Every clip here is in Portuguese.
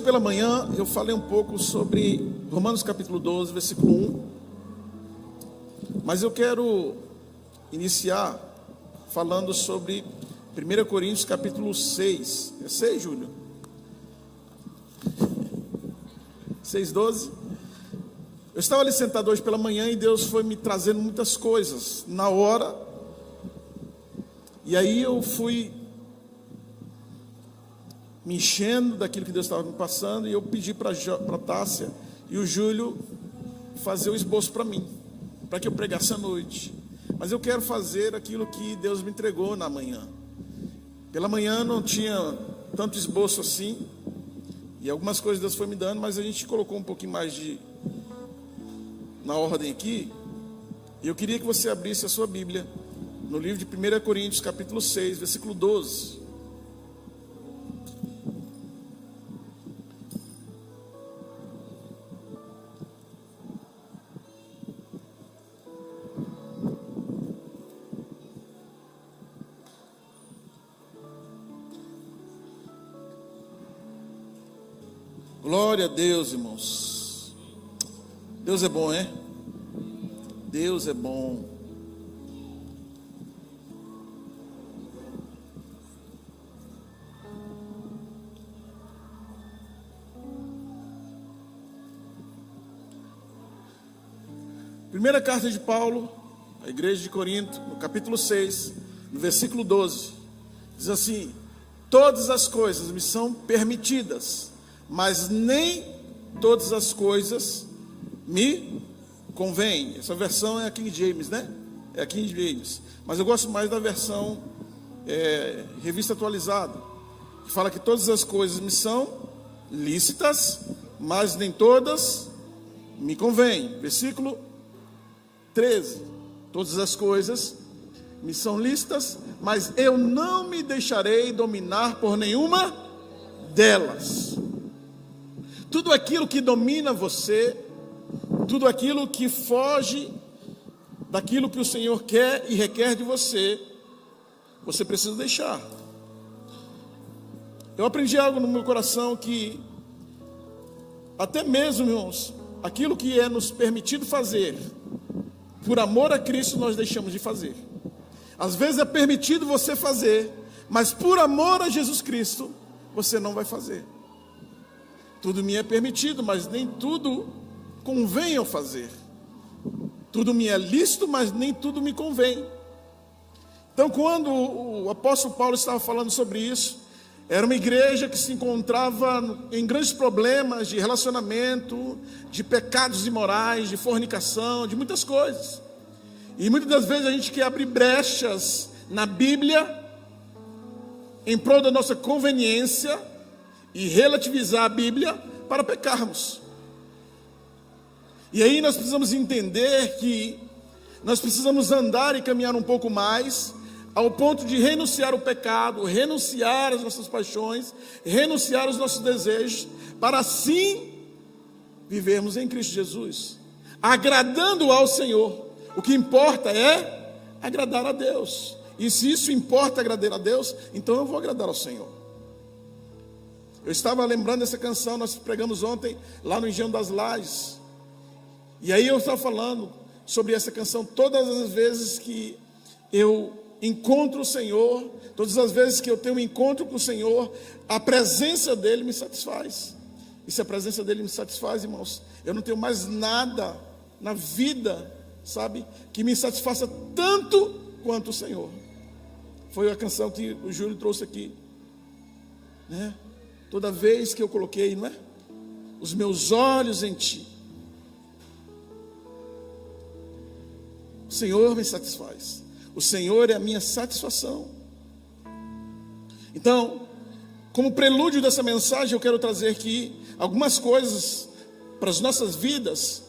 pela manhã eu falei um pouco sobre Romanos capítulo 12, versículo 1. Mas eu quero iniciar falando sobre 1 Coríntios capítulo 6. É 6, Júlio? 6:12. Eu estava ali sentado hoje pela manhã e Deus foi me trazendo muitas coisas na hora. E aí eu fui me enchendo daquilo que Deus estava me passando, e eu pedi para a Tássia e o Júlio fazer o esboço para mim, para que eu pregasse à noite. Mas eu quero fazer aquilo que Deus me entregou na manhã. Pela manhã não tinha tanto esboço assim, e algumas coisas Deus foi me dando, mas a gente colocou um pouquinho mais na ordem aqui. E eu queria que você abrisse a sua Bíblia no livro de 1 Coríntios capítulo 6, versículo 12. Glória a Deus, irmãos. Deus é bom, é? Deus é bom. Primeira carta de Paulo à igreja de Corinto, no capítulo 6, no versículo 12, diz assim: todas as coisas me são permitidas, mas nem todas as coisas me convêm. Essa versão é a King James, né? É a King James. Mas eu gosto mais da versão revista atualizada, que fala que todas as coisas me são lícitas, mas nem todas me convêm. Versículo 13. Todas as coisas me são lícitas, mas eu não me deixarei dominar por nenhuma delas. Tudo aquilo que domina você, tudo aquilo que foge daquilo que o Senhor quer e requer de você, você precisa deixar. Eu aprendi algo no meu coração, que até mesmo, irmãos, aquilo que é nos permitido fazer, por amor a Cristo, nós deixamos de fazer. Às vezes é permitido você fazer, mas por amor a Jesus Cristo, você não vai fazer. Tudo me é permitido, mas nem tudo convém eu fazer. Tudo me é lícito, mas nem tudo me convém. Então, quando o apóstolo Paulo estava falando sobre isso, era uma igreja que se encontrava em grandes problemas de relacionamento, de pecados imorais, de fornicação, de muitas coisas. E muitas das vezes a gente quer abrir brechas na Bíblia em prol da nossa conveniência e relativizar a Bíblia para pecarmos. E aí nós precisamos entender que nós precisamos andar e caminhar um pouco mais, ao ponto de renunciar o pecado, renunciar as nossas paixões, renunciar os nossos desejos, para assim vivermos em Cristo Jesus, agradando ao Senhor. O que importa é agradar a Deus. E se isso importa agradar a Deus, então eu vou agradar ao Senhor. Eu estava lembrando dessa canção, nós pregamos ontem lá no Engenho das Lajes. E aí eu estava falando sobre essa canção. Todas as vezes que eu encontro o Senhor, todas as vezes que eu tenho um encontro com o Senhor, a presença dEle me satisfaz. E se a presença dEle me satisfaz, irmãos, eu não tenho mais nada na vida, sabe, que me satisfaça tanto quanto o Senhor. Foi a canção que o Júlio trouxe aqui, né? Toda vez que eu coloquei, não é? Os meus olhos em Ti, o Senhor me satisfaz. O Senhor é a minha satisfação. Então, como prelúdio dessa mensagem, eu quero trazer aqui algumas coisas para as nossas vidas.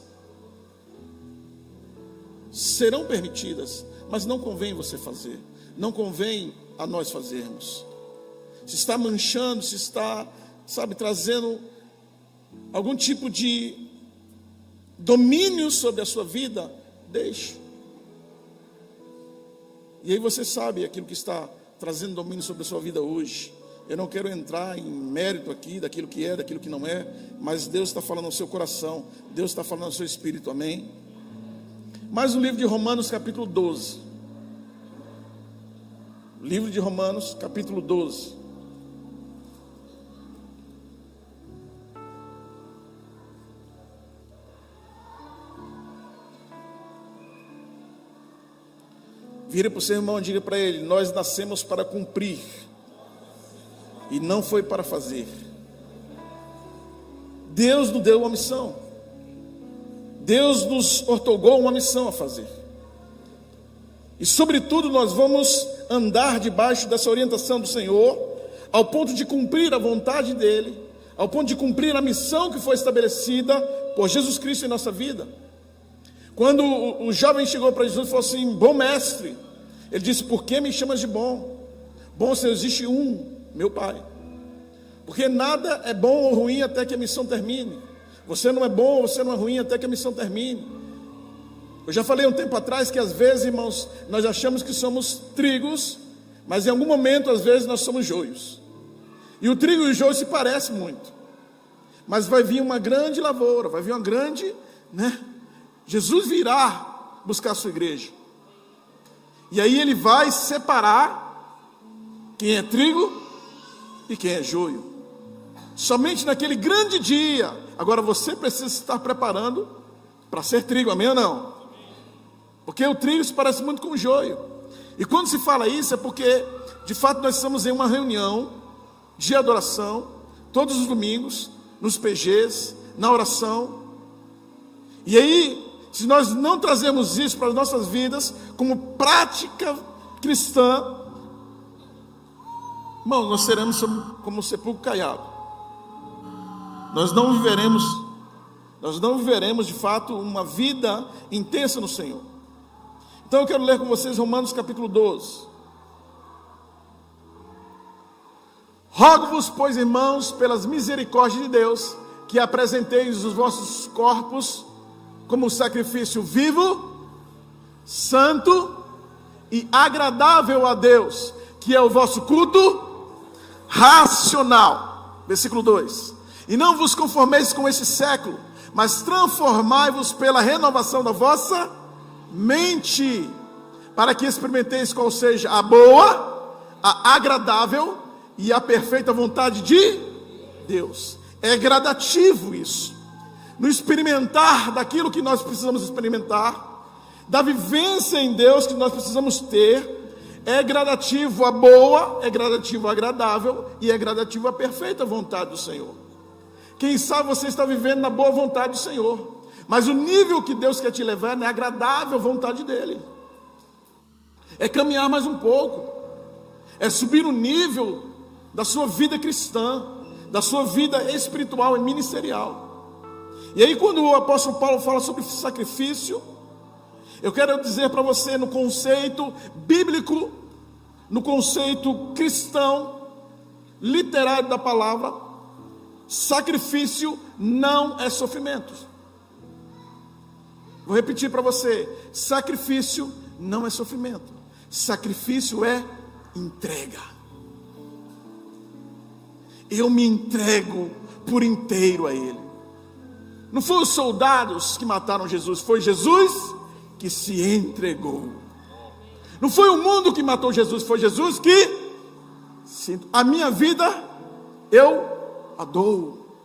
Serão permitidas, mas não convém você fazer. Não convém a nós fazermos. Se está manchando, se está, sabe, trazendo algum tipo de domínio sobre a sua vida, deixe. E aí você sabe aquilo que está trazendo domínio sobre a sua vida hoje. Eu não quero entrar em mérito aqui daquilo que é, daquilo que não é, mas Deus está falando no seu coração, Deus está falando no seu espírito, amém? Mas o livro de Romanos, capítulo 12. Livro de Romanos, capítulo 12. Vire para o seu irmão e diga para ele: nós nascemos para cumprir, e não foi para fazer. Deus nos deu uma missão. Deus nos outorgou uma missão a fazer. E sobretudo nós vamos andar debaixo dessa orientação do Senhor, ao ponto de cumprir a vontade dEle, ao ponto de cumprir a missão que foi estabelecida por Jesus Cristo em nossa vida. Quando o jovem chegou para Jesus e falou assim: bom mestre, ele disse: por que me chamas de bom? Bom, só existe um, meu Pai. Porque nada é bom ou ruim até que a missão termine. Você não é bom, você não é ruim até que a missão termine. Eu já falei um tempo atrás que às vezes, irmãos, nós achamos que somos trigos, mas em algum momento, às vezes, nós somos joios. E o trigo e o joio se parecem muito. Mas vai vir uma grande lavoura, vai vir uma grande, Jesus virá buscar a sua igreja. E aí ele vai separar quem é trigo e quem é joio. Somente naquele grande dia. Agora você precisa estar preparando para ser trigo, amém ou não? Porque o trigo se parece muito com o joio. E quando se fala isso é porque, de fato, nós estamos em uma reunião de adoração, todos os domingos, nos PGs, na oração. E aí, se nós não trazemos isso para as nossas vidas, como prática cristã, irmão, nós seremos como um sepulcro caiado. Nós não viveremos de fato uma vida intensa no Senhor. Então eu quero ler com vocês Romanos capítulo 12. Rogo-vos, pois, irmãos, pelas misericórdias de Deus, que apresenteis os vossos corpos como um sacrifício vivo, santo e agradável a Deus, que é o vosso culto racional. Versículo 2. E não vos conformeis com este século, mas transformai-vos pela renovação da vossa mente, para que experimenteis qual seja a boa, a agradável e a perfeita vontade de Deus. É gradativo isso. No experimentar daquilo que nós precisamos experimentar, da vivência em Deus que nós precisamos ter, é gradativo a boa, é gradativo a agradável e é gradativo a perfeita vontade do Senhor. Quem sabe você está vivendo na boa vontade do Senhor, mas o nível que Deus quer te levar é na agradável vontade dEle. É caminhar mais um pouco, é subir o nível da sua vida cristã, da sua vida espiritual e ministerial. E aí quando o apóstolo Paulo fala sobre sacrifício, eu quero dizer para você, no conceito bíblico, no conceito cristão, literário da palavra, sacrifício não é sofrimento. Vou repetir para você: sacrifício não é sofrimento, sacrifício é entrega. Eu me entrego por inteiro a Ele. Não foram os soldados que mataram Jesus, foi Jesus que se entregou. Não foi o mundo que matou Jesus, foi Jesus que a minha vida eu a dou.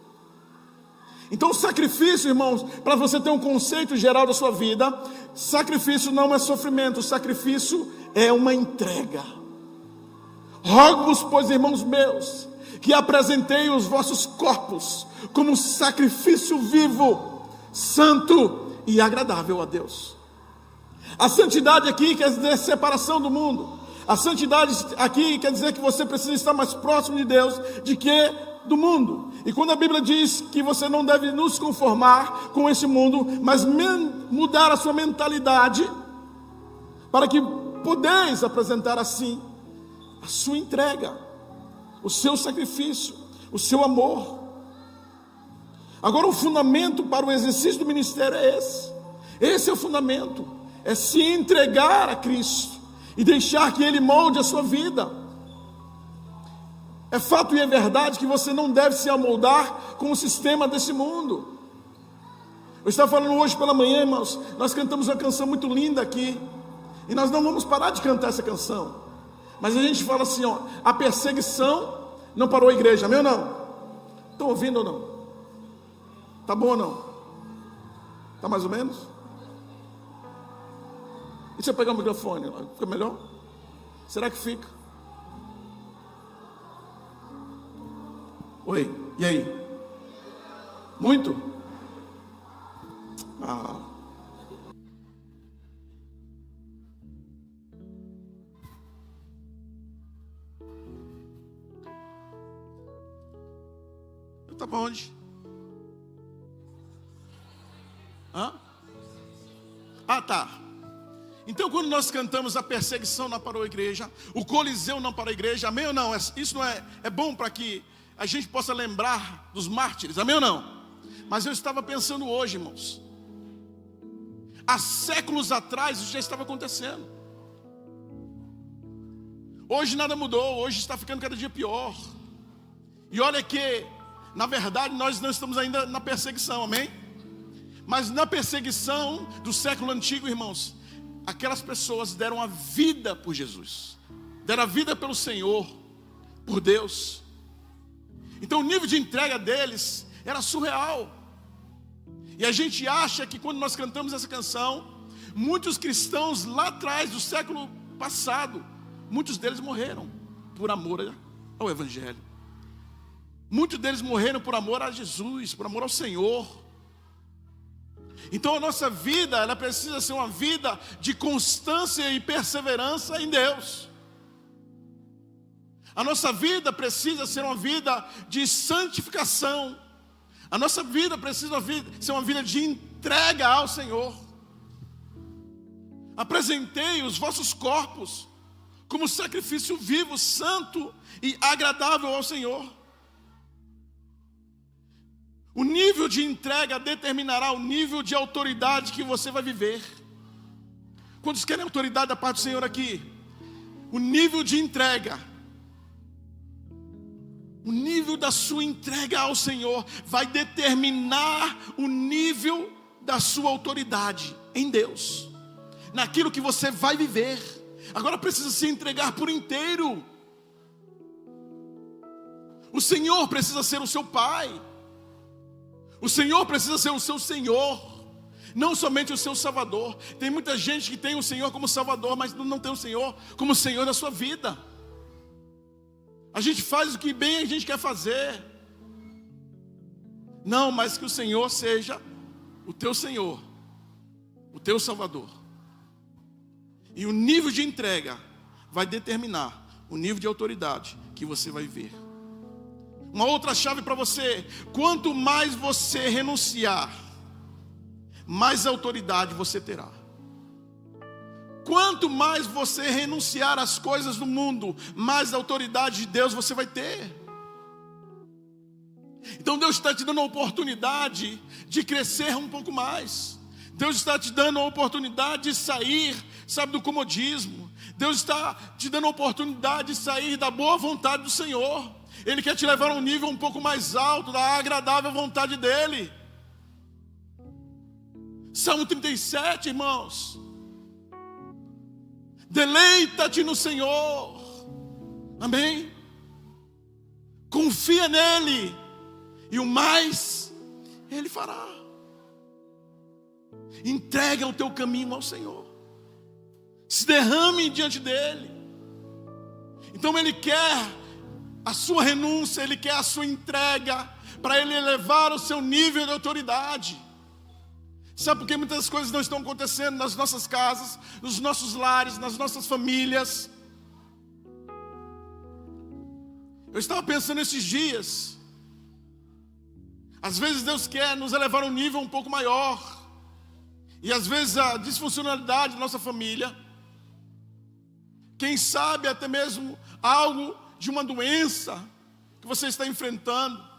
Então o sacrifício, irmãos, para você ter um conceito geral da sua vida, sacrifício não é sofrimento, sacrifício é uma entrega. Rogo-vos, pois, irmãos meus, que apresentei os vossos corpos como um sacrifício vivo, santo e agradável a Deus. A santidade aqui quer dizer separação do mundo. A santidade aqui quer dizer que você precisa estar mais próximo de Deus do que do mundo. E quando a Bíblia diz que você não deve nos conformar com esse mundo, mas mudar a sua mentalidade, para que podeis apresentar assim a sua entrega, o seu sacrifício, o seu amor. Agora o fundamento para o exercício do ministério é esse. Esse é o fundamento, é se entregar a Cristo e deixar que Ele molde a sua vida. É fato e é verdade que você não deve se amoldar com o sistema desse mundo. Eu estava falando hoje pela manhã, irmãos, nós cantamos uma canção muito linda aqui, e nós não vamos parar de cantar essa canção. Mas a gente fala assim, ó, a perseguição não parou a igreja, amém ou não? Estão ouvindo ou não? Tá bom ou não? Tá mais ou menos? E se eu pegar o microfone, fica melhor? Será que fica? Oi, e aí? Muito? Eu estava onde? Tá. Então, quando nós cantamos a perseguição não parou a igreja, o Coliseu não parou a igreja, amém ou não? Isso não é bom para que a gente possa lembrar dos mártires, amém ou não? Mas eu estava pensando hoje, irmãos, há séculos atrás isso já estava acontecendo. Hoje nada mudou, hoje está ficando cada dia pior. E olha que, na verdade, nós não estamos ainda na perseguição, amém? Mas na perseguição do século antigo, irmãos, aquelas pessoas deram a vida por Jesus, deram a vida pelo Senhor, por Deus. Então o nível de entrega deles era surreal. E a gente acha que quando nós cantamos essa canção, muitos cristãos lá atrás, do século passado, muitos deles morreram por amor ao Evangelho. Muitos deles morreram por amor a Jesus, por amor ao Senhor. Então a nossa vida, ela precisa ser uma vida de constância e perseverança em Deus. A nossa vida precisa ser uma vida de santificação. A nossa vida precisa ser uma vida de entrega ao Senhor. Apresentei os vossos corpos como sacrifício vivo, santo e agradável ao Senhor. O nível de entrega determinará o nível de autoridade que você vai viver. Quantos querem autoridade da parte do Senhor aqui? O nível de entrega, o nível da sua entrega ao Senhor vai determinar o nível da sua autoridade em Deus, naquilo que você vai viver. Agora precisa se entregar por inteiro. O Senhor precisa ser o seu Pai. O Senhor precisa ser o seu Senhor, não somente o seu Salvador. Tem muita gente que tem o Senhor como Salvador, mas não tem o Senhor como Senhor da sua vida. A gente faz o que bem a gente quer fazer. Não, mas que o Senhor seja o teu Senhor, o teu Salvador. E o nível de entrega vai determinar o nível de autoridade que você vai ver. Uma outra chave para você: quanto mais você renunciar, mais autoridade você terá. Quanto mais você renunciar às coisas do mundo, mais autoridade de Deus você vai ter. Então Deus está te dando a oportunidade de crescer um pouco mais. Deus está te dando a oportunidade de sair, sabe, do comodismo. Deus está te dando a oportunidade de sair da boa vontade do Senhor. Ele quer te levar a um nível um pouco mais alto da agradável vontade dEle. Salmo 37, irmãos. Deleita-te no Senhor. Amém? Confia nele, e o mais Ele fará. Entrega o teu caminho ao Senhor. Se derrame diante dEle. Então Ele quer a sua renúncia, Ele quer a sua entrega, para Ele elevar o seu nível de autoridade. Sabe por que muitas coisas não estão acontecendo nas nossas casas, nos nossos lares, nas nossas famílias? Eu estava pensando esses dias, às vezes Deus quer nos elevar a um nível um pouco maior, e às vezes a disfuncionalidade da nossa família, quem sabe até mesmo algo de uma doença que você está enfrentando.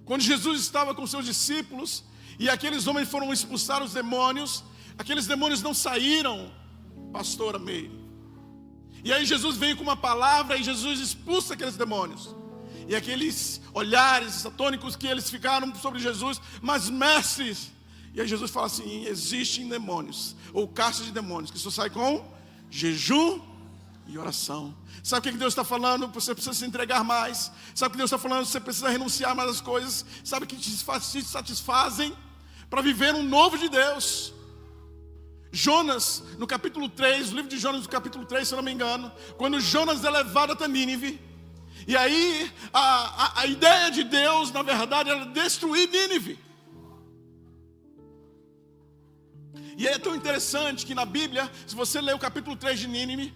Quando Jesus estava com seus discípulos e aqueles homens foram expulsar os demônios, aqueles demônios não saíram, pastora Meire. E aí Jesus vem com uma palavra e Jesus expulsa aqueles demônios. E aqueles olhares atônicos que eles ficaram sobre Jesus, mas mestres. E aí Jesus fala assim: existem demônios, ou castas de demônios, que só sai com jejum e oração. Sabe o que Deus está falando? Você precisa se entregar mais. Sabe o que Deus está falando? Você precisa renunciar mais às coisas. Sabe o que te satisfazem para viver um novo de Deus? Jonas, no capítulo 3, o livro de Jonas, no capítulo 3, se eu não me engano, quando Jonas é levado até Nínive, e aí a ideia de Deus, na verdade, era destruir Nínive. E é tão interessante que na Bíblia, se você ler o capítulo 3 de Nínive,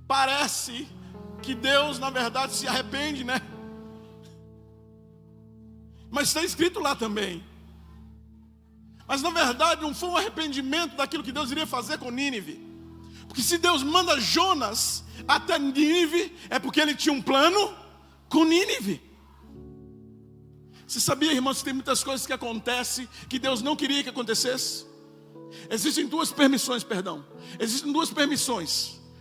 parece que Deus, na verdade, se arrepende, né? Mas está escrito lá também. Mas na verdade não foi um arrependimento daquilo que Deus iria fazer com Nínive. Porque se Deus manda Jonas até Nínive, é porque ele tinha um plano com Nínive. Você sabia, irmãos, que tem muitas coisas que acontecem que Deus não queria que acontecesse? Existem duas permissões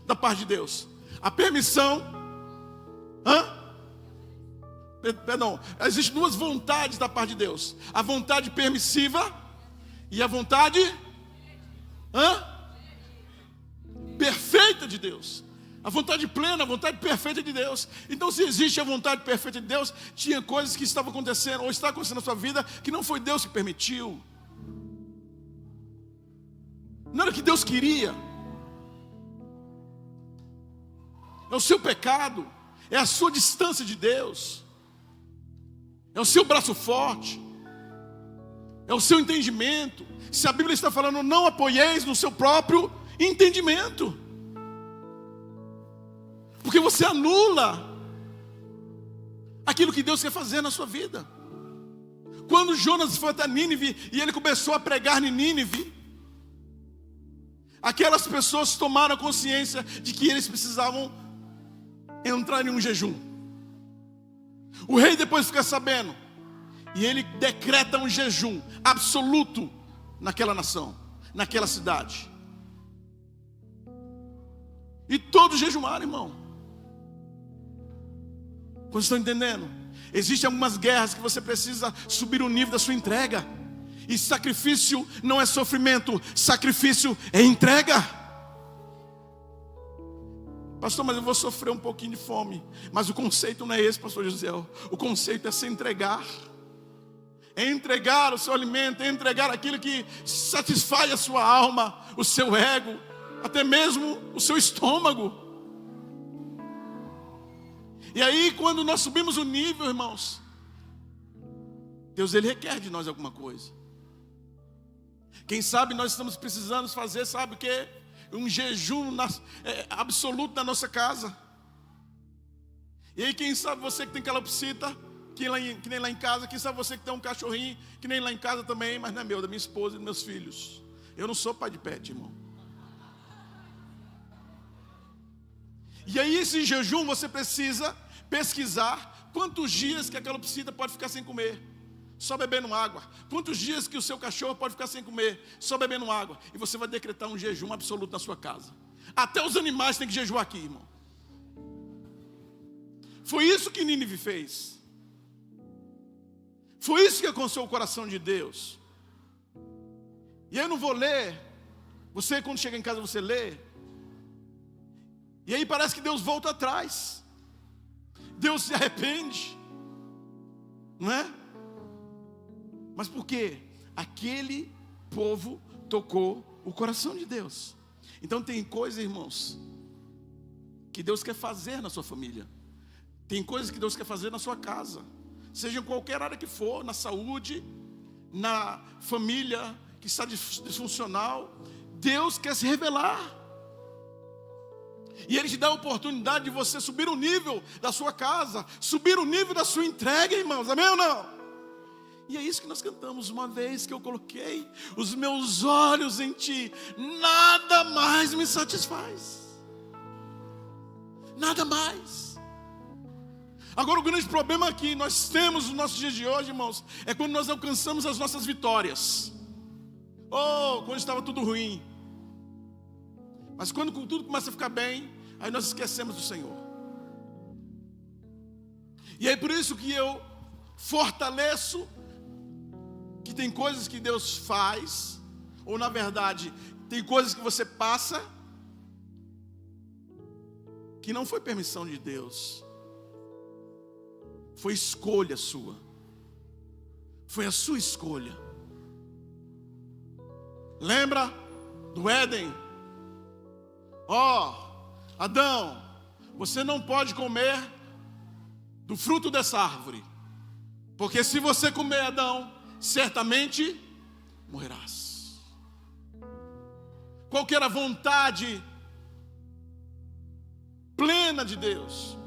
da parte de Deus. A permissão, existem duas vontades da parte de Deus. A vontade permissiva e a vontade perfeita de Deus. A vontade plena, a vontade perfeita de Deus. Então, se existe a vontade perfeita de Deus, tinha coisas que estavam acontecendo, ou está acontecendo na sua vida, que não foi Deus que permitiu. Não era o que Deus queria. É o seu pecado, é a sua distância de Deus, é o seu braço forte, é o seu entendimento. Se a Bíblia está falando, não apoieis no seu próprio entendimento, porque você anula aquilo que Deus quer fazer na sua vida. Quando Jonas foi até Nínive e ele começou a pregar em Nínive, aquelas pessoas tomaram consciência de que eles precisavam entrar em um jejum. O rei depois fica sabendo, e ele decreta um jejum absoluto naquela nação, naquela cidade. E todos jejuaram, irmão. Vocês estão entendendo? Existem algumas guerras que você precisa subir o nível da sua entrega. E sacrifício não é sofrimento, sacrifício é entrega. Pastor, mas eu vou sofrer um pouquinho de fome. Mas o conceito não é esse, pastor José. O conceito é se entregar. É entregar o seu alimento, é entregar aquilo que satisfaz a sua alma, o seu ego, até mesmo o seu estômago. E aí, quando nós subimos o nível, irmãos, Deus, Ele requer de nós alguma coisa. Quem sabe nós estamos precisando fazer, sabe o que? Um jejum absoluto na nossa casa. E aí, quem sabe você que tem calopsita, que nem lá em casa, quem sabe você que tem um cachorrinho, que nem lá em casa também, mas não é meu, da minha esposa e dos meus filhos. Eu não sou pai de pet, irmão. E aí, esse jejum, você precisa pesquisar quantos dias que a calopsita pode ficar sem comer, só bebendo água. Quantos dias que o seu cachorro pode ficar sem comer, só bebendo água. E você vai decretar um jejum absoluto na sua casa. Até os animais têm que jejuar aqui, irmão. Foi isso que Nínive fez. Foi isso que alcançou o coração de Deus. E aí eu não vou ler. Você, quando chega em casa, você lê. E aí parece que Deus volta atrás. Deus se arrepende. Não é? Mas por quê? Aquele povo tocou o coração de Deus. Então tem coisas, irmãos, que Deus quer fazer na sua família. Tem coisas que Deus quer fazer na sua casa. Seja em qualquer área que for, na saúde, na família que está disfuncional. Deus quer se revelar. E Ele te dá a oportunidade de você subir o nível da sua casa, subir o nível da sua entrega, irmãos, amém ou não? E é isso que nós cantamos uma vez que eu coloquei os meus olhos em Ti, nada mais me satisfaz, nada mais. Agora o grande problema que nós temos nos nossos dias de hoje, irmãos, é quando nós alcançamos as nossas vitórias. Quando estava tudo ruim. Mas quando tudo começa a ficar bem, Aí nós esquecemos do Senhor. E é por isso que eu fortaleço que tem coisas que Deus faz, ou na verdade, tem coisas que você passa, que não foi permissão de Deus, foi escolha sua, foi a sua escolha. Lembra do Éden? Adão, você não pode comer do fruto dessa árvore, porque se você comer, Adão, certamente morrerás. Qual que era a vontade plena de Deus?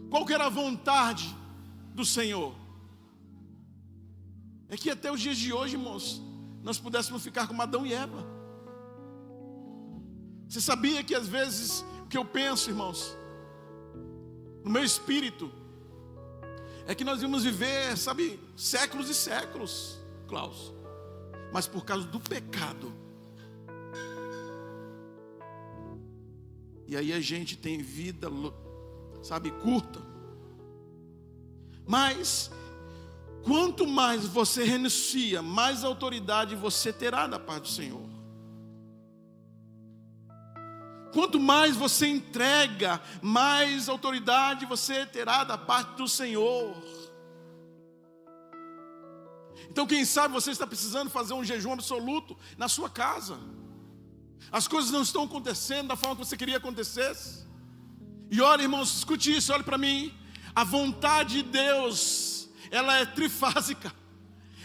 Qual que era a vontade do Senhor? É que até os dias de hoje, irmãos, nós pudéssemos ficar como Adão e Eva. Você sabia que às vezes o que eu penso, irmãos, no meu espírito, é que nós íamos viver, sabe, séculos e séculos, Klaus, mas por causa do pecado. E aí a gente tem vida, sabe, curta. Mas quanto mais você renuncia, mais autoridade você terá da parte do Senhor. Quanto mais você entrega, mais autoridade você terá da parte do Senhor. Então quem sabe você está precisando fazer um jejum absoluto na sua casa. As coisas não estão acontecendo da forma que você queria que acontecesse. E olha, irmãos, escute isso, olhe para mim. A vontade de Deus, ela é trifásica,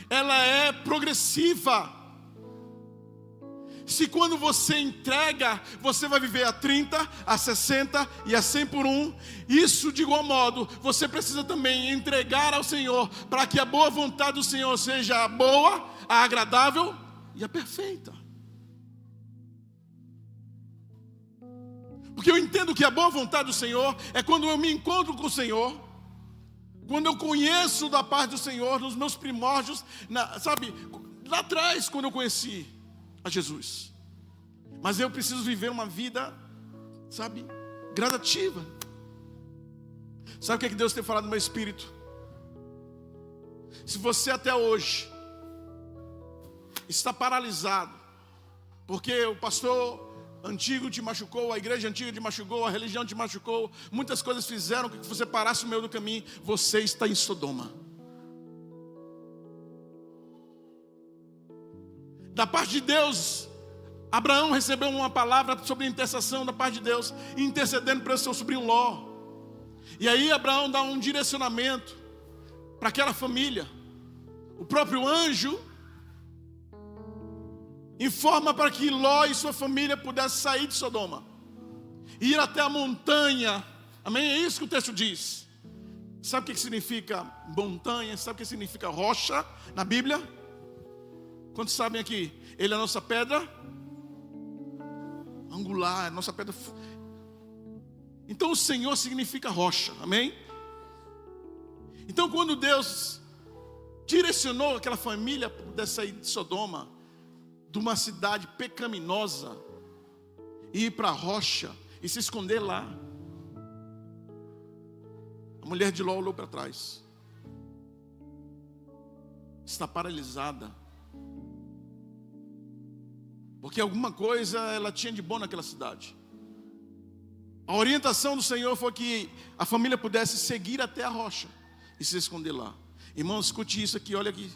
ela é progressiva. Se quando você entrega, você vai viver a 30, a 60 e a 100 por um, isso de igual modo, você precisa também entregar ao Senhor, para que a boa vontade do Senhor seja a boa, a agradável e a perfeita. Porque eu entendo que a boa vontade do Senhor é quando eu me encontro com o Senhor, quando eu conheço da parte do Senhor, nos meus primórdios, sabe, lá atrás quando eu conheci a Jesus. Mas eu preciso viver uma vida, sabe, gradativa. Sabe o que Deus tem falado no meu espírito? Se você até hoje está paralisado, porque o pastor antigo te machucou, a igreja antiga te machucou, a religião te machucou, muitas coisas fizeram que você parasse no meio do caminho, você está em Sodoma. Da parte de Deus, Abraão recebeu uma palavra sobre intercessão da parte de Deus, intercedendo para o seu sobrinho Ló. E aí Abraão dá um direcionamento para aquela família. O próprio anjo informa para que Ló e sua família pudessem sair de Sodoma, ir até a montanha. Amém? É isso que o texto diz. Sabe o que significa montanha? Sabe o que significa rocha na Bíblia? Quantos sabem aqui? Ele é a nossa pedra angular, a nossa pedra. Então o Senhor significa rocha, amém? Então quando Deus direcionou aquela família para poder sair de Sodoma, de uma cidade pecaminosa, e ir para a rocha e se esconder lá, a mulher de Ló olhou para trás, está paralisada, porque alguma coisa ela tinha de bom naquela cidade. A orientação do Senhor foi que a família pudesse seguir até a rocha e se esconder lá. Irmãos, escute isso aqui, olha aqui.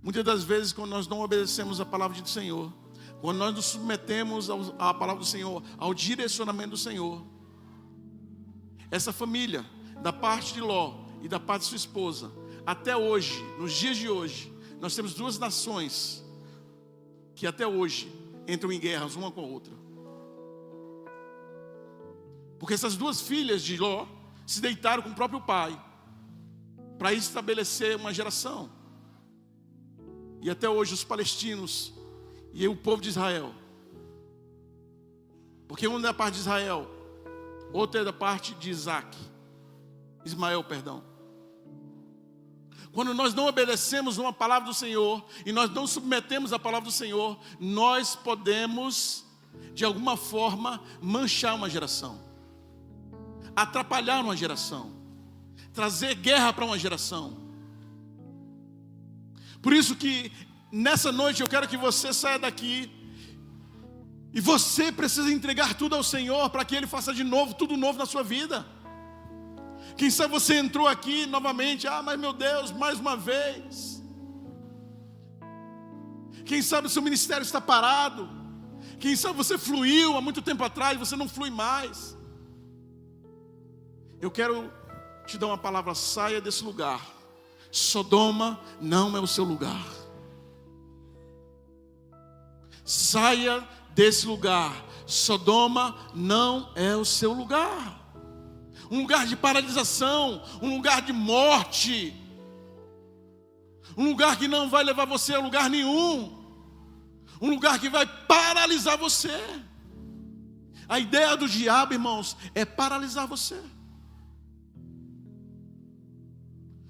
Muitas das vezes, quando nós não obedecemos a palavra do Senhor, quando nós nos submetemos à palavra do Senhor, ao direcionamento do Senhor, essa família, da parte de Ló e da parte de sua esposa, até hoje, nos dias de hoje, nós temos duas nações que até hoje entram em guerras uma com a outra. Porque essas duas filhas de Ló se deitaram com o próprio pai para estabelecer uma geração. E até hoje os palestinos e o povo de Israel, porque um é da parte de Israel, outro é da parte de Ismael, perdão. Quando nós não obedecemos uma palavra do Senhor e nós não submetemos a palavra do Senhor, nós podemos de alguma forma, manchar uma geração, atrapalhar uma geração, trazer guerra para uma geração. Por isso que nessa noite eu quero que você saia daqui e você precisa entregar tudo ao Senhor para que Ele faça de novo, tudo novo na sua vida. Quem sabe você entrou aqui novamente, mas meu Deus, mais uma vez. Quem sabe o seu ministério está parado. Quem sabe você fluiu há muito tempo atrás, você não flui mais. Eu quero te dar uma palavra: saia desse lugar. Sodoma não é o seu lugar. Saia desse lugar. Sodoma não é o seu lugar. Um lugar de paralisação, um lugar de morte, um lugar que não vai levar você a lugar nenhum, um lugar que vai paralisar você. A ideia do diabo, irmãos, é paralisar você.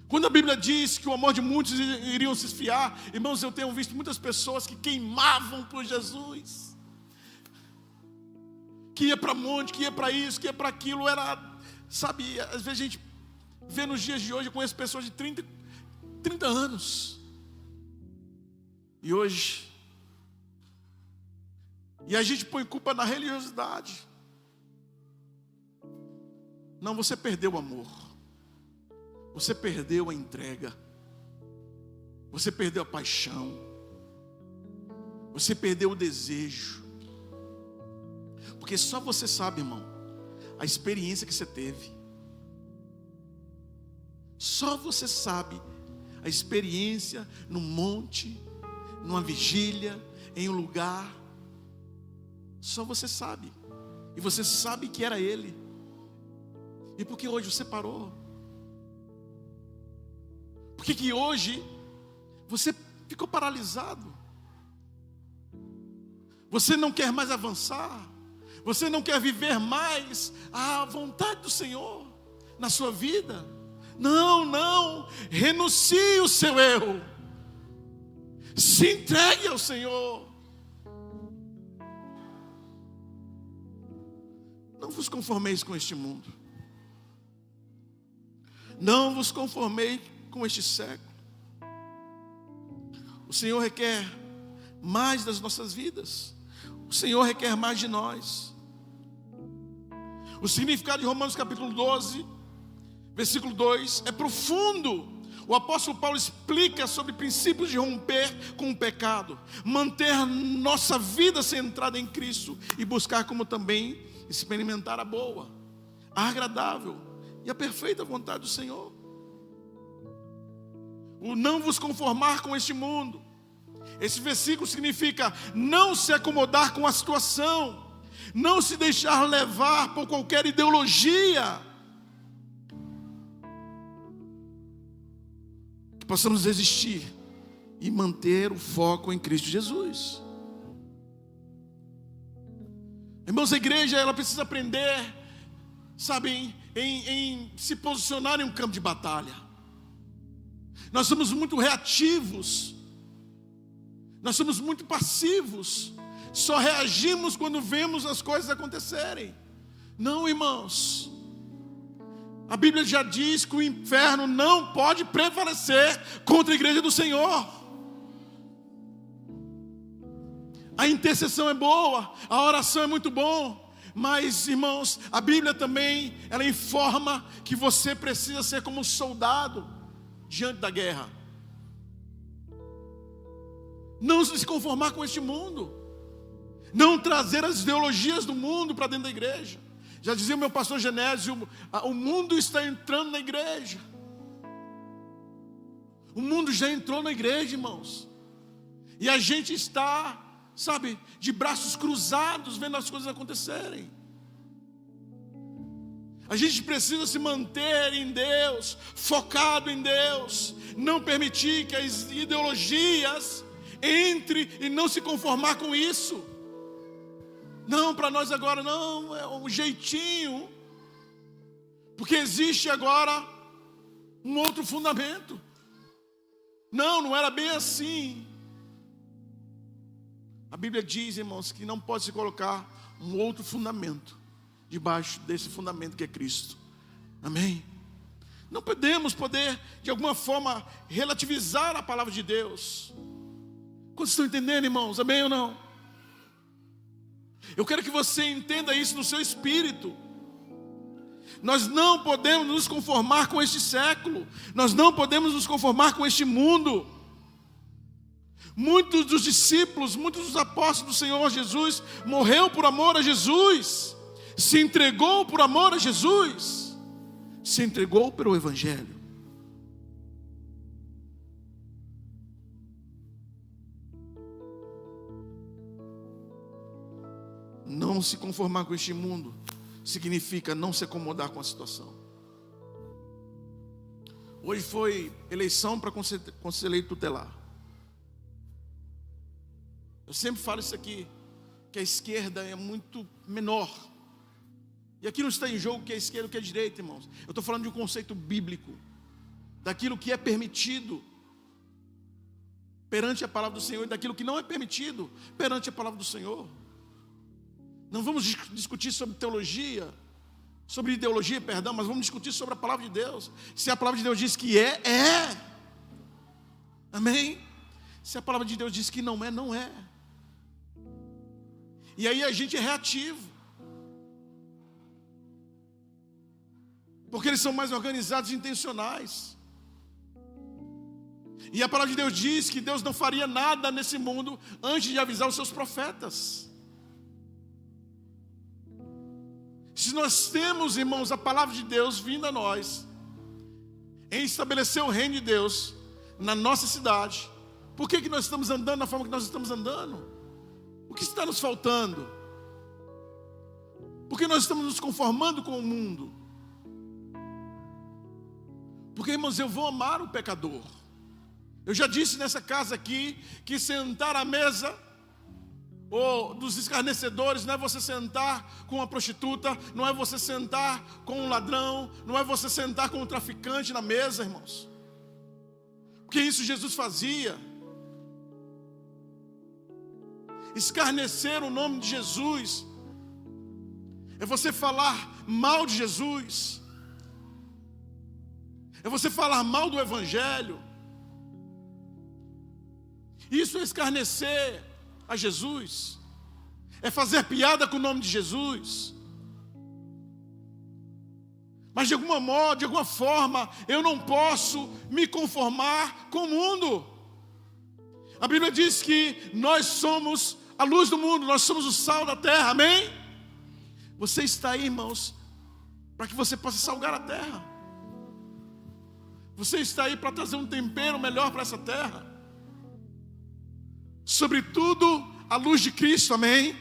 Quando a Bíblia diz que o amor de muitos iriam se esfriar, irmãos, eu tenho visto muitas pessoas que queimavam por Jesus, que ia para monte, que ia para isso, que ia para aquilo. Era, sabe, às vezes a gente vê nos dias de hoje, eu conheço pessoas de 30 anos, e hoje, e a gente põe culpa na religiosidade. Não, você perdeu o amor, você perdeu a entrega, você perdeu a paixão, você perdeu o desejo, porque só você sabe, irmão, a experiência que você teve. Só você sabe a experiência no monte, numa vigília, em um lugar. Só você sabe. E você sabe que era Ele. E por que hoje você parou? Por que hoje você ficou paralisado? Você não quer mais avançar? Você não quer viver mais a vontade do Senhor na sua vida? Não, renuncie o seu eu. Se entregue ao Senhor. Não vos conformeis com este mundo. Não vos conformeis com este século. O Senhor requer mais das nossas vidas. O Senhor requer mais de nós. O significado de Romanos capítulo 12, versículo 2, é profundo. O apóstolo Paulo explica sobre princípios de romper com o pecado, manter nossa vida centrada em Cristo e buscar como também experimentar a boa, a agradável e a perfeita vontade do Senhor. O não vos conformar com este mundo. Esse versículo significa não se acomodar com a situação, não se deixar levar por qualquer ideologia. Que possamos resistir e manter o foco em Cristo Jesus. Irmãos, a igreja ela precisa aprender, sabe, em se posicionar em um campo de batalha. Nós somos muito reativos, nós somos muito passivos, só reagimos quando vemos as coisas acontecerem. Não, irmãos, a Bíblia já diz que o inferno não pode prevalecer contra a igreja do Senhor. A intercessão é boa, a oração é muito bom, mas, irmãos, a Bíblia também, ela informa que você precisa ser como um soldado diante da guerra. Não se conformar com este mundo, não trazer as ideologias do mundo para dentro da igreja. Já dizia o meu pastor Genésio, o mundo está entrando na igreja. O mundo já entrou na igreja, irmãos, e a gente está, sabe, de braços cruzados, vendo as coisas acontecerem. A gente precisa se manter em Deus, focado em Deus, não permitir que as ideologias entrem e não se conformar com isso. Não, para nós agora não, é um jeitinho, porque existe agora um outro fundamento. Não era bem assim. A Bíblia diz, irmãos, que não pode se colocar um outro fundamento debaixo desse fundamento que é Cristo. Amém? Não podemos de alguma forma, relativizar a palavra de Deus. Quantos estão entendendo, irmãos? Amém ou não? Eu quero que você entenda isso no seu espírito. Nós não podemos nos conformar com este século. Nós não podemos nos conformar com este mundo. Muitos dos discípulos, muitos dos apóstolos do Senhor Jesus morreu por amor a Jesus, se entregou por amor a Jesus, se entregou pelo Evangelho. Não se conformar com este mundo significa não se acomodar com a situação. Hoje foi eleição para conselheiro tutelar. Eu sempre falo isso aqui, que a esquerda é muito menor. E aqui não está em jogo o que é esquerda e o que é direita, irmãos. Eu estou falando de um conceito bíblico, daquilo que é permitido perante a palavra do Senhor e daquilo que não é permitido perante a palavra do Senhor. Não vamos discutir sobre teologia, sobre ideologia, perdão, mas vamos discutir sobre a palavra de Deus. Se a palavra de Deus diz que é, é. Amém? Se a palavra de Deus diz que não é, não é. E aí a gente é reativo, porque eles são mais organizados e intencionais. E a palavra de Deus diz que Deus não faria nada nesse mundo antes de avisar os seus profetas. Se nós temos, irmãos, a palavra de Deus vindo a nós, em estabelecer o reino de Deus na nossa cidade, por que nós estamos andando da forma que nós estamos andando? O que está nos faltando? Por que nós estamos nos conformando com o mundo? Porque, irmãos, eu vou amar o pecador. Eu já disse nessa casa aqui que sentar à mesa dos escarnecedores não é você sentar com uma prostituta, não é você sentar com um ladrão, não é você sentar com um traficante na mesa, irmãos. Porque isso Jesus fazia. Escarnecer o nome de Jesus é você falar mal de Jesus, é você falar mal do Evangelho. Isso é escarnecer a Jesus, é fazer piada com o nome de Jesus. Mas de alguma forma eu não posso me conformar com o mundo. A Bíblia diz que nós somos a luz do mundo, nós somos o sal da terra, amém? Você está aí, irmãos, para que você possa salgar a terra. Você está aí para trazer um tempero melhor para essa terra. Sobretudo a luz de Cristo, amém?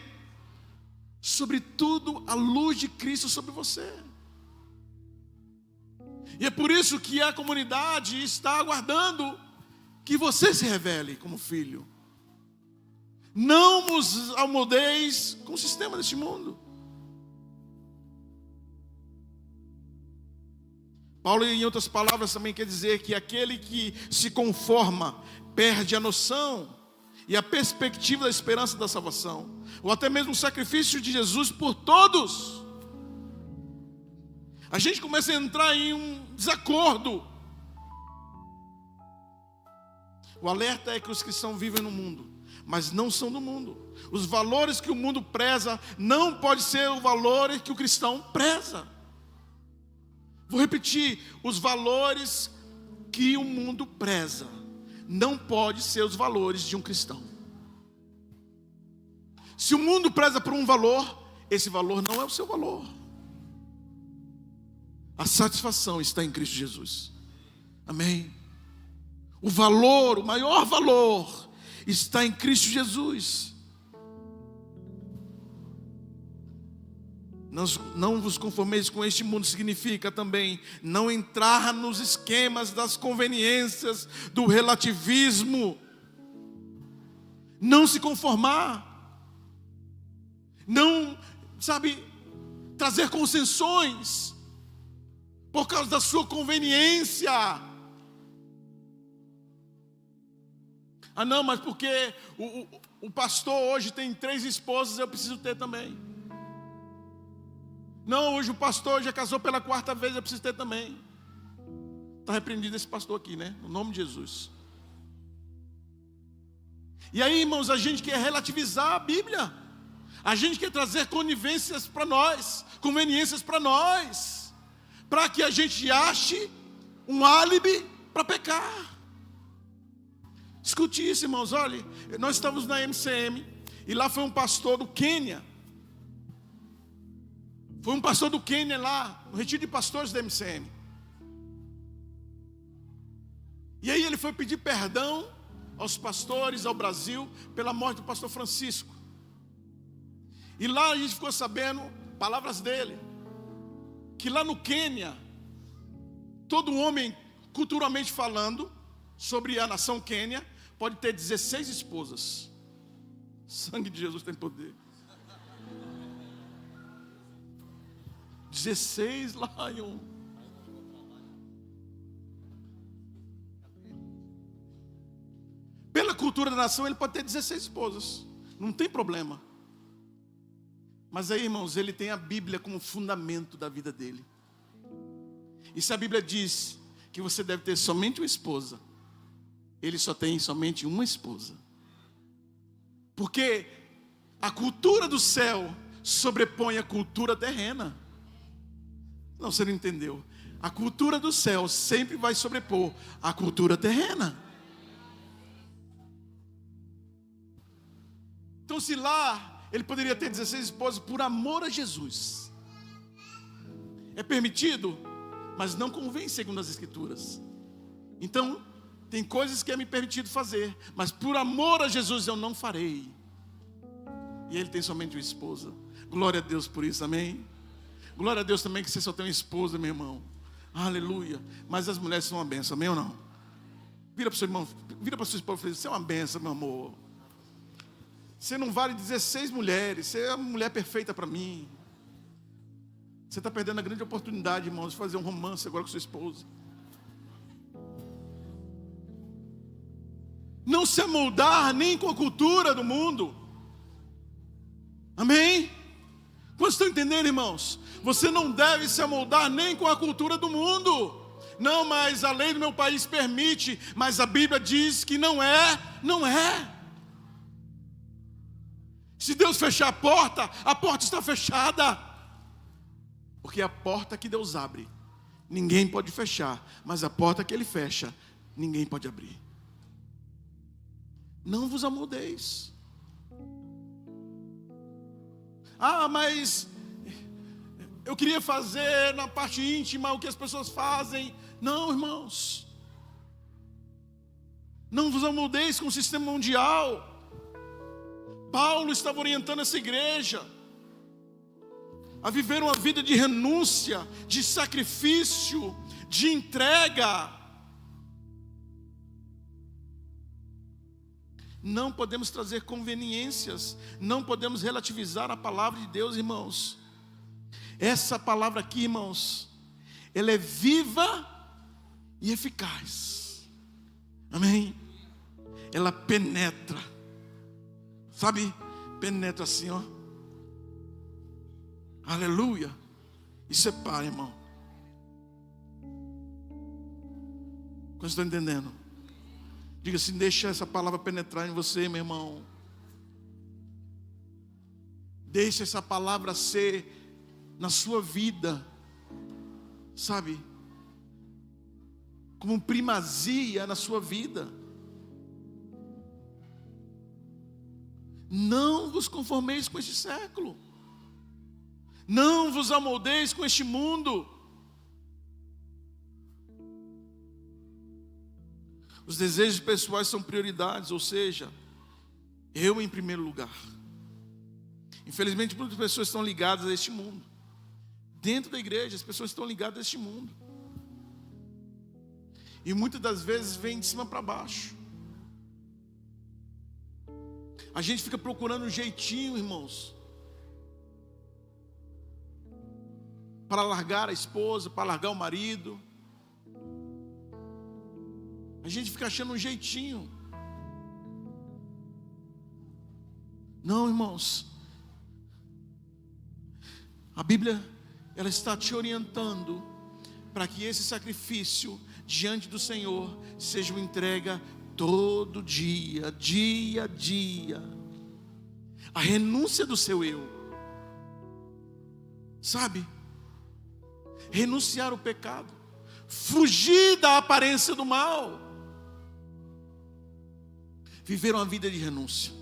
Sobretudo a luz de Cristo sobre você. E é por isso que a comunidade está aguardando que você se revele como filho. Não vos amoldeis com o sistema deste mundo. Paulo, em outras palavras, também quer dizer que aquele que se conforma perde a noção e a perspectiva da esperança da salvação, ou até mesmo o sacrifício de Jesus por todos. A gente começa a entrar em um desacordo. O alerta é que os cristãos vivem no mundo, mas não são do mundo. Os valores que o mundo preza não pode ser o valor que o cristão preza. Vou repetir, os valores que o mundo preza não pode ser os valores de um cristão. Se o mundo preza por um valor, esse valor não é o seu valor. A satisfação está em Cristo Jesus. Amém? O valor, o maior valor está em Cristo Jesus. Não vos conformeis com este mundo significa também não entrar nos esquemas das conveniências, do relativismo. Não se conformar. Não, trazer concessões por causa da sua conveniência. Ah, não, mas porque o pastor hoje tem 3 esposas, eu preciso ter também. Não, hoje o pastor já casou pela 4ª vez, eu preciso ter também. Está repreendido esse pastor aqui, né? No nome de Jesus. E aí, irmãos, a gente quer relativizar a Bíblia. A gente quer trazer conivências para nós, conveniências para nós, para que a gente ache um álibi para pecar. Escute isso, irmãos, olha, nós estamos na MCM, e lá foi um pastor do Quênia. Foi um pastor do Quênia lá, no retiro de pastores da MCM. E aí ele foi pedir perdão aos pastores, ao Brasil, pela morte do pastor Francisco. E lá a gente ficou sabendo, palavras dele, que lá no Quênia, todo homem, culturalmente falando, sobre a nação Quênia, pode ter 16 esposas. Sangue de Jesus tem poder. 16 Lion. Pela cultura da nação, ele pode ter 16 esposas. Não tem problema. Mas aí, irmãos, ele tem a Bíblia como fundamento da vida dele. E se a Bíblia diz que você deve ter somente uma esposa, ele só tem somente uma esposa. Porque a cultura do céu sobrepõe a cultura terrena. Não, você não entendeu. A cultura do céu sempre vai sobrepor a cultura terrena. Então, se lá ele poderia ter 16 esposas por amor a Jesus, é permitido, mas não convém segundo as Escrituras. Então, tem coisas que é me permitido fazer, mas por amor a Jesus eu não farei. E ele tem somente uma esposa. Glória a Deus por isso, amém? Glória a Deus também que você só tem uma esposa, meu irmão. Aleluia. Mas as mulheres são uma bênção, amém ou não? Vira para o seu irmão, vira para a sua esposa e fala: você é uma bênção, meu amor. Você não vale 16 mulheres, você é a mulher perfeita para mim. Você está perdendo a grande oportunidade, irmãos, de fazer um romance agora com sua esposa. Não se amoldar nem com a cultura do mundo. Amém? Vocês estão entendendo, irmãos? Você não deve se amoldar nem com a cultura do mundo. Não, mas a lei do meu país permite, mas a Bíblia diz que não é. Se Deus fechar a porta está fechada. Porque a porta que Deus abre, ninguém pode fechar. Mas a porta que Ele fecha, ninguém pode abrir. Não vos amoldeis. Ah, mas eu queria fazer na parte íntima o que as pessoas fazem. Não, irmãos. Não vos amoldeis com o sistema mundial. Paulo estava orientando essa igreja a viver uma vida de renúncia, de sacrifício, de entrega. Não podemos trazer conveniências, não podemos relativizar a palavra de Deus, irmãos. Essa palavra aqui, irmãos, ela é viva e eficaz. Amém? Ela penetra. Sabe? Penetra assim, ó. Aleluia. E separa, irmão. Vocês estão entendendo? Diga assim: deixa essa palavra penetrar em você, meu irmão. Deixa essa palavra ser na sua vida, sabe? Como primazia na sua vida. Não vos conformeis com este século. Não vos amoldeis com este mundo. Os desejos pessoais são prioridades, ou seja, eu em primeiro lugar. Infelizmente, muitas pessoas estão ligadas a este mundo. Dentro da igreja, as pessoas estão ligadas a este mundo. E muitas das vezes vem de cima para baixo. A gente fica procurando um jeitinho, irmãos, para largar a esposa, para largar o marido. A gente fica achando um jeitinho. Não, irmãos. A Bíblia, ela está te orientando para que esse sacrifício diante do Senhor seja uma entrega todo dia, dia a dia. A renúncia do seu eu. Sabe? Renunciar ao pecado. Fugir da aparência do mal. Viver uma vida de renúncia.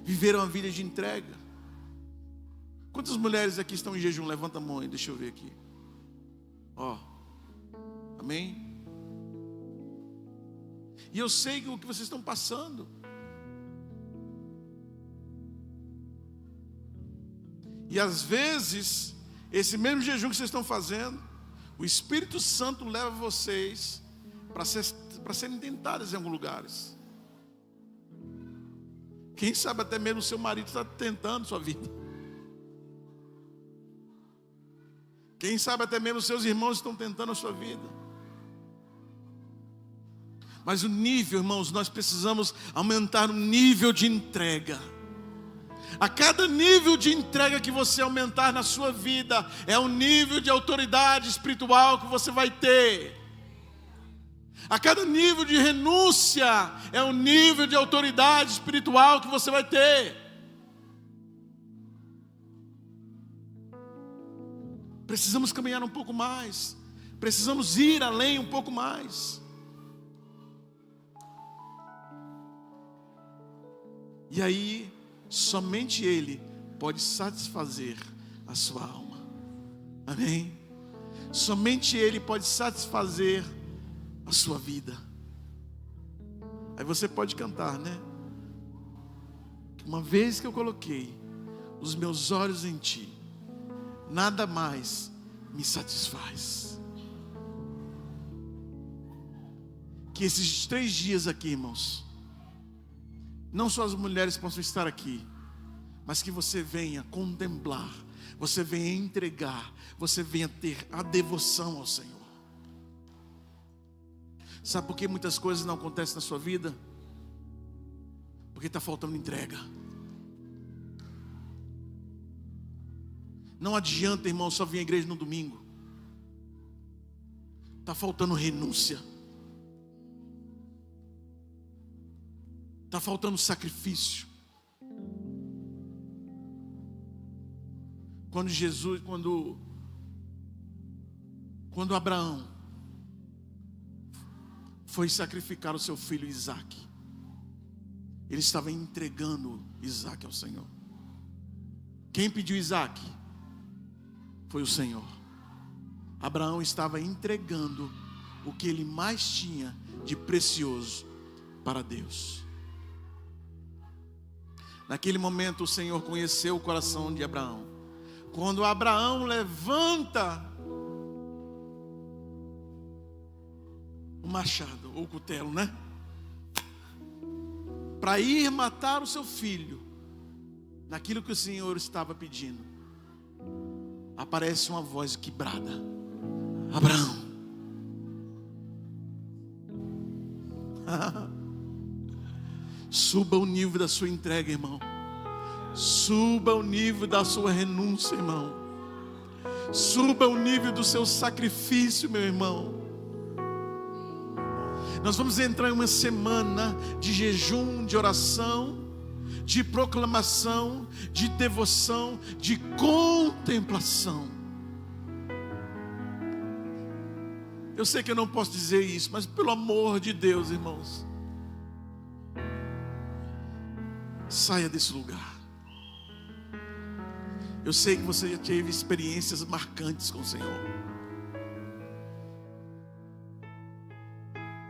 Viver uma vida de entrega. Quantas mulheres aqui estão em jejum? Levanta a mão aí, deixa eu ver aqui. Ó. Amém? E eu sei o que vocês estão passando. E às vezes, esse mesmo jejum que vocês estão fazendo, o Espírito Santo leva vocês para serem tentados em alguns lugares. Quem sabe até mesmo o seu marido está tentando sua vida. Quem sabe até mesmo os seus irmãos estão tentando a sua vida. Mas o nível, irmãos, nós precisamos aumentar o nível de entrega. A cada nível de entrega que você aumentar na sua vida, é um nível de autoridade espiritual que você vai ter. A cada nível de renúncia, é um nível de autoridade espiritual que você vai ter. Precisamos caminhar um pouco mais. Precisamos ir além um pouco mais. E aí, somente Ele pode satisfazer a sua alma. Amém? Somente Ele pode satisfazer a sua vida. Aí você pode cantar, né? Uma vez que eu coloquei os meus olhos em Ti, nada mais me satisfaz. Que esses 3 dias aqui, irmãos, não só as mulheres possam estar aqui, mas que você venha contemplar, você venha entregar, você venha ter a devoção ao Senhor. Sabe por que muitas coisas não acontecem na sua vida? Porque está faltando entrega. Não adianta, irmão, só vir à igreja no domingo. Está faltando renúncia. Está faltando sacrifício. Quando Abraão foi sacrificar o seu filho Isaque, ele estava entregando Isaque ao Senhor. Quem pediu Isaque? Foi o Senhor. Abraão estava entregando o que ele mais tinha de precioso para Deus. Naquele momento o Senhor conheceu o coração de Abraão. Quando Abraão levanta o machado ou o cutelo, né? Para ir matar o seu filho, naquilo que o Senhor estava pedindo, aparece uma voz quebrada: Abraão. Suba o nível da sua entrega, irmão. Suba o nível da sua renúncia, irmão. Suba o nível do seu sacrifício, meu irmão. Nós vamos entrar em uma semana de jejum, de oração, de proclamação, de devoção, de contemplação. Eu sei que eu não posso dizer isso, mas pelo amor de Deus, irmãos, saia desse lugar. Eu sei que você já teve experiências marcantes com o Senhor.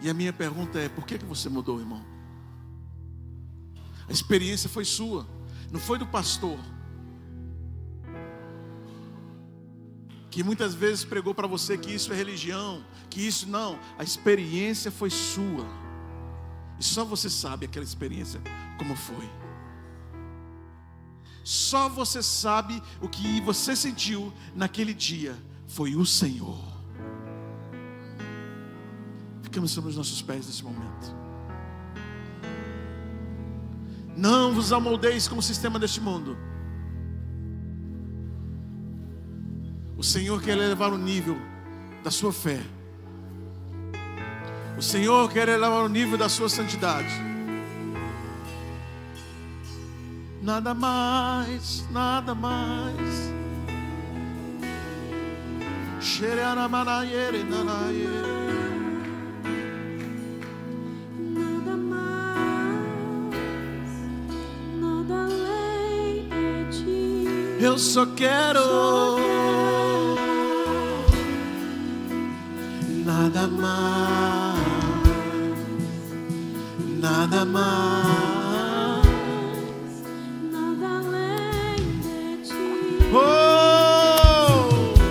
E a minha pergunta é: por que você mudou, irmão? A experiência foi sua, não foi do pastor, que muitas vezes pregou para você que isso é religião, que isso não. A experiência foi sua. E só você sabe aquela experiência como foi. Só você sabe o que você sentiu naquele dia. Foi o Senhor. Ficamos sobre os nossos pés nesse momento. Não vos amoldeis com o sistema deste mundo. O Senhor quer elevar o nível da sua fé. O Senhor quer elevar o nível da sua santidade. Nada mais, nada mais. Nada mais, nada além de ti. Eu só quero nada mais, nada mais, Nada além de ti. oh, Só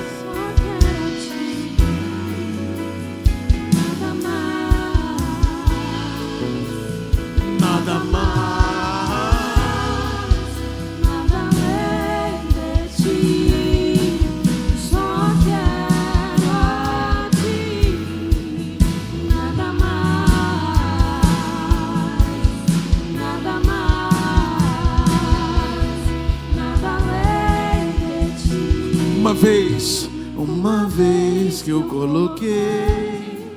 quero ti. Nada mais, nada mais. nada além de ti. Só quero a ti. Nada mais, nada além de ti. Uma vez que eu coloquei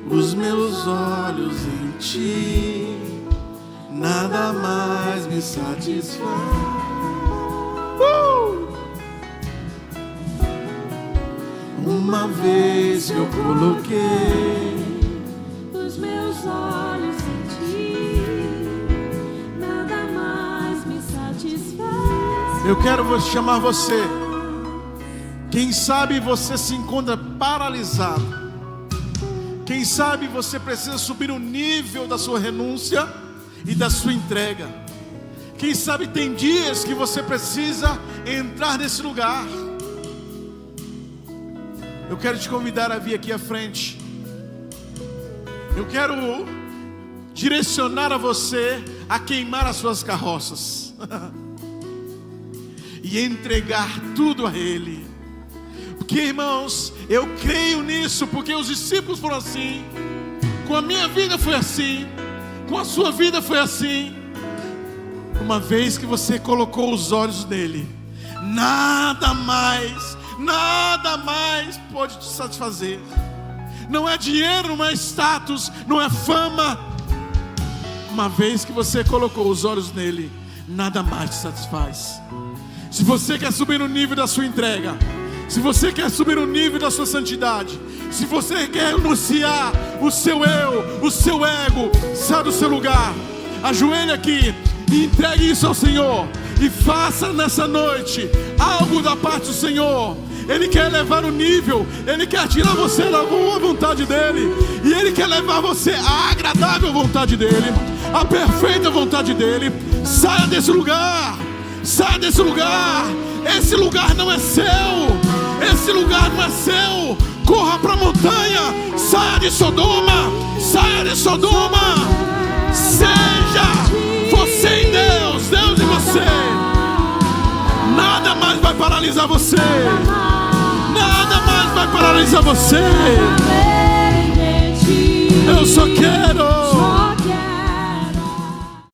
os meus olhos em ti, nada mais me satisfaz. Uma vez que eu coloquei Os meus olhos em ti, nada mais me satisfaz. Eu quero chamar você. Quem sabe você se encontra paralisado. Quem sabe você precisa subir o nível da sua renúncia e da sua entrega. Quem sabe tem dias que você precisa entrar nesse lugar. Eu quero te convidar a vir aqui à frente. Eu quero direcionar a você a queimar as suas carroças e entregar tudo a Ele. Porque, irmãos, eu creio nisso, porque os discípulos foram assim, com a minha vida foi assim, com a sua vida foi assim. Uma vez que você colocou os olhos nele, nada mais pode te satisfazer. Não é dinheiro, não é status, não é fama. Uma vez que você colocou os olhos nele, nada mais te satisfaz. Se você quer subir no nível da sua entrega, se você quer subir no nível da sua santidade, se você quer anunciar o seu eu, o seu ego, sai do seu lugar, ajoelhe aqui e entregue isso ao Senhor. E faça nessa noite algo da parte do Senhor. Ele quer elevar o nível, Ele quer tirar você da boa vontade dEle, e Ele quer levar você à agradável vontade dEle, à perfeita vontade dEle. Saia desse lugar, saia desse lugar. Esse lugar não é seu, esse lugar não é seu. Corra para a montanha, saia de Sodoma, saia de Sodoma. Seja você em Deus, Deus em você. Nada mais vai paralisar você, nada mais vai paralisar você. Além de ti, Eu só quero